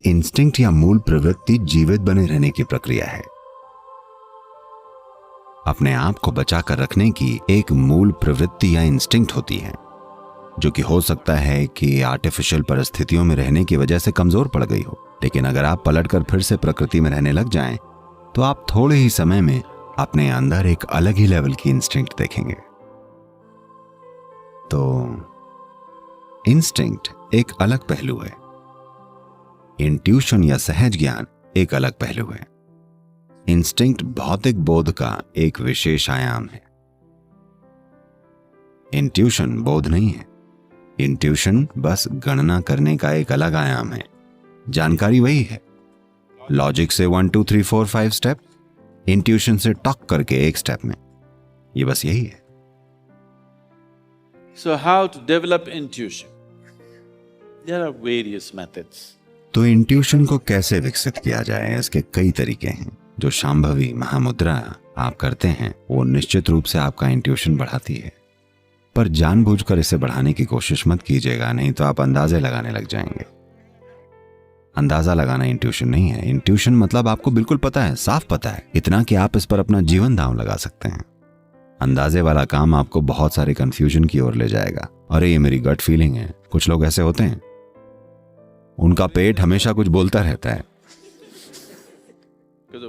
Instinct या मूल प्रवृत्ति जीवित बने रहने की प्रक्रिया है। अपने आप को बचा कर रखने की एक मूल प्रवृत्ति या इंस्टिंक्ट होती है, जो कि हो सकता है कि आर्टिफिशियल परिस्थितियों में रहने की वजह से कमजोर पड़ गई हो। लेकिन अगर आप पलटकर फिर से प्रकृति में रहने लग जाएं, तो आप थोड़े ही समय में अपने अंदर एक अलग ही लेवल की इंस्टिंक्ट देखेंगे। तो इंस्टिंक्ट एक अलग पहलू है, इंट्यूशन या सहज ज्ञान एक अलग पहलू है। इंस्टिंक्ट भौतिक बोध का एक विशेष आयाम है। इंट्यूशन बोध नहीं है। इंट्यूशन बस गणना करने का एक अलग आयाम है। जानकारी वही है, लॉजिक से 1 2 3 4 5 स्टेप, इंट्यूशन से टॉक करके एक स्टेप में। ये बस यही है। So how to develop intuition? There are various methods. तो इंट्यूशन को कैसे विकसित किया जाए, इसके कई तरीके हैं। जो शांभवी महामुद्रा आप करते हैं वो निश्चित रूप से आपका इंट्यूशन बढ़ाती है, पर जानबूझकर इसे बढ़ाने की कोशिश मत कीजिएगा, नहीं तो आप अंदाजे लगाने लग जाएंगे। अंदाजा लगाना इंट्यूशन नहीं है। इंट्यूशन मतलब आपको बिल्कुल पता है, साफ पता है, इतना कि आप इस पर अपना जीवन दांव लगा सकते हैं। अंदाजे वाला काम आपको बहुत सारे कंफ्यूजन की ओर ले जाएगा। अरे ये मेरी गट फीलिंग है। कुछ लोग ऐसे होते हैं, उनका पेट हमेशा कुछ बोलता रहता है।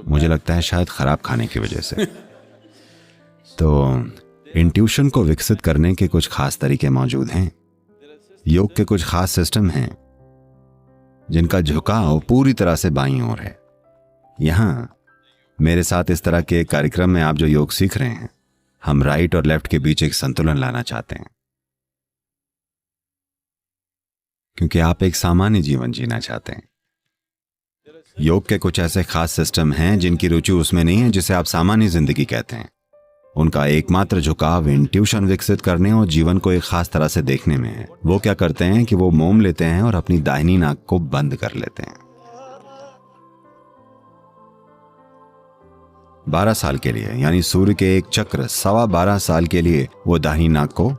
मुझे लगता है शायद खराब खाने की वजह से। तो इंट्यूशन को विकसित करने के कुछ खास तरीके मौजूद हैं। योग के कुछ खास सिस्टम हैं जिनका झुकाव पूरी तरह से बाईं ओर है। यहां मेरे साथ इस तरह के एक कार्यक्रम में आप जो योग सीख रहे हैं, हम राइट और लेफ्ट के बीच एक संतुलन लाना चाहते हैं, क्योंकि आप एक सामान्य जीवन जीना चाहते हैं। योग के कुछ ऐसे खास सिस्टम हैं जिनकी रुचि उसमें नहीं है जिसे आप सामान्य जिंदगी कहते हैं। उनका एकमात्र झुकाव इंट्यूशन विकसित करने और जीवन को एक खास तरह से देखने में है। वो क्या करते हैं कि वो मोम लेते हैं और अपनी दाहिनी नाक को बंद कर लेते हैं। 12 साल के लिए, यानी सूर्य के एक चक्र 12.25 साल के लिए वो दाहिनी नाक को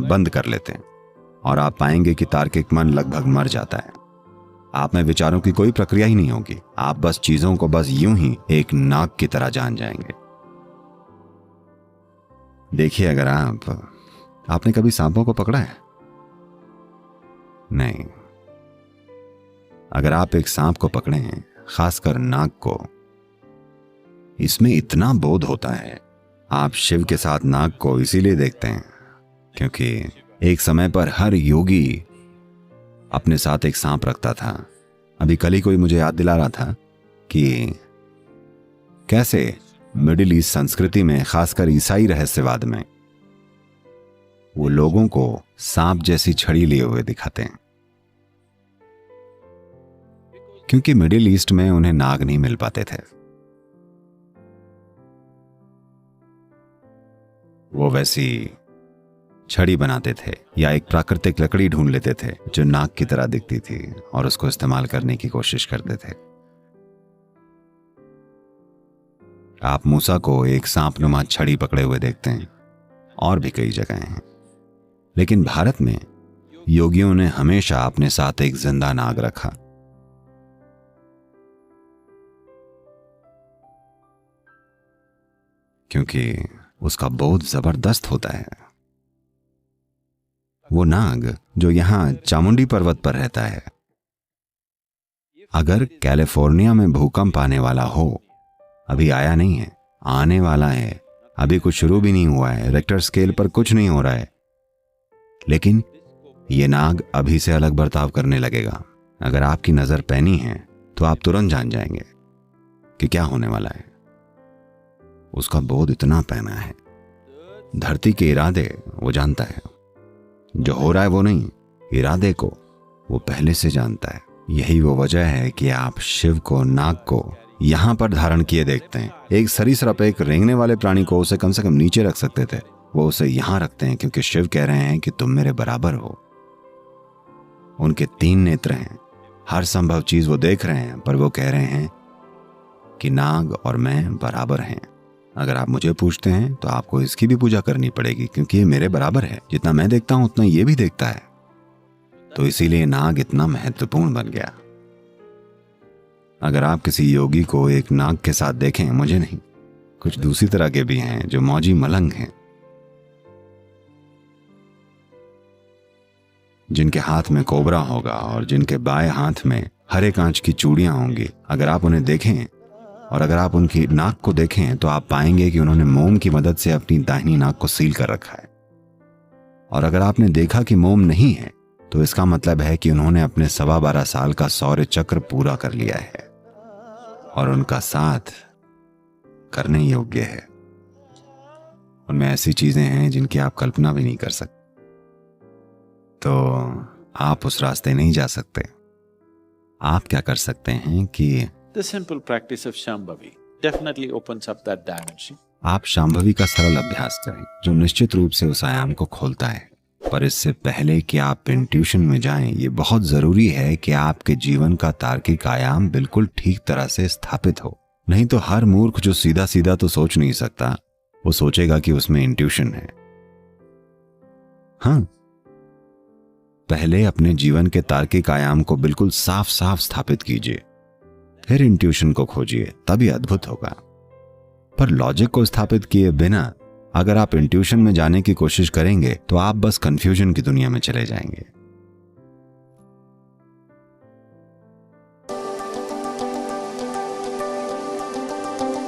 बंद कर लेते हैं, और आप पाएंगे कि तार्किक मन लगभग मर जाता है। आप में विचारों की कोई प्रक्रिया ही नहीं होगी। आप बस चीजों को बस यूं ही एक नाक की तरह जान जाएंगे। देखिए, अगर आपने कभी सांपों को पकड़ा है? नहीं। अगर आप एक सांप को पकड़े हैं, खासकर नाक को, इसमें इतना बोध होता है। आप शिव के साथ नाग को इसीलिए देखते हैं क्योंकि एक समय पर हर योगी अपने साथ एक सांप रखता था। अभी कल ही कोई मुझे याद दिला रहा था कि कैसे मिडिल ईस्ट संस्कृति में, खासकर ईसाई रहस्यवाद में, वो लोगों को सांप जैसी छड़ी लिए हुए दिखाते हैं, क्योंकि मिडिल ईस्ट में उन्हें नाग नहीं मिल पाते थे। वो वैसी छड़ी बनाते थे या एक प्राकृतिक लकड़ी ढूंढ लेते थे जो नाग की तरह दिखती थी और उसको इस्तेमाल करने की कोशिश करते थे। आप मूसा को एक सांपनुमा छड़ी पकड़े हुए देखते हैं, और भी कई जगह हैं। लेकिन भारत में योगियों ने हमेशा अपने साथ एक जिंदा नाग रखा। क्योंकि उसका बोध जबरदस्त होता है। वो नाग जो यहां चामुंडी पर्वत पर रहता है, अगर कैलिफोर्निया में भूकंप आने वाला हो, अभी आया नहीं है, आने वाला है, अभी कुछ शुरू भी नहीं हुआ है, रिक्टर स्केल पर कुछ नहीं हो रहा है, लेकिन ये नाग अभी से अलग बर्ताव करने लगेगा। अगर आपकी नजर पैनी है तो आप तुरंत जान जाएंगे कि क्या होने वाला है। उसका बोध इतना पैना है। धरती के इरादे वो जानता है, जो हो रहा है वो नहीं, इरादे को वो पहले से जानता है। यही वो वजह है कि आप शिव को, नाग को यहां पर धारण किए देखते हैं। एक सरीसृप, एक रेंगने वाले प्राणी को उसे कम से कम नीचे रख सकते थे, वो उसे यहां रखते हैं क्योंकि शिव कह रहे हैं कि तुम मेरे बराबर हो। उनके 3 नेत्र हैं, हर संभव चीज वो देख रहे हैं, पर वो कह रहे हैं कि नाग और मैं बराबर हैं। अगर आप मुझे पूछते हैं तो आपको इसकी भी पूजा करनी पड़ेगी क्योंकि ये मेरे बराबर है। जितना मैं देखता हूं उतना ये भी देखता है। तो इसीलिए नाग इतना महत्वपूर्ण बन गया। अगर आप किसी योगी को एक नाग के साथ देखें, मुझे नहीं, कुछ दूसरी तरह के भी हैं जो मौजी मलंग हैं, जिनके हाथ में कोबरा होगा और जिनके बाएं हाथ में हरे कांच की चूड़ियां होंगी। अगर आप उन्हें देखें और अगर आप उनकी नाक को देखें तो आप पाएंगे कि उन्होंने मोम की मदद से अपनी दाहिनी नाक को सील कर रखा है। और अगर आपने देखा कि मोम नहीं है तो इसका मतलब है कि उन्होंने अपने 12.25 साल का शौर्य चक्र पूरा कर लिया है और उनका साथ करने योग्य है। उनमें ऐसी चीजें हैं जिनकी आप कल्पना भी नहीं कर सकते। तो आप उस रास्ते नहीं जा सकते। आप क्या कर सकते हैं कि The simple practice of Shambhavi definitely opens up that dimension. आप शांभवी का सरल अभ्यास करें जो निश्चित रूप से उस आयाम को खोलता है। पर इससे पहले कि आप इंट्यूशन में जाएं, ये बहुत जरूरी है कि आपके जीवन का तार्किक आयाम बिल्कुल ठीक तरह से स्थापित हो। नहीं तो हर मूर्ख जो सीधा सीधा तो सोच नहीं सकता, वो सोचेगा कि उसमें इंट्यूशन है। हाँ, पहले अपने जीवन के तार्किक आयाम को बिल्कुल साफ साफ स्थापित कीजिए, फिर इंट्यूशन को खोजिए, तभी अद्भुत होगा। पर लॉजिक को स्थापित किए बिना अगर आप इंट्यूशन में जाने की कोशिश करेंगे तो आप बस कंफ्यूजन की दुनिया में चले जाएंगे।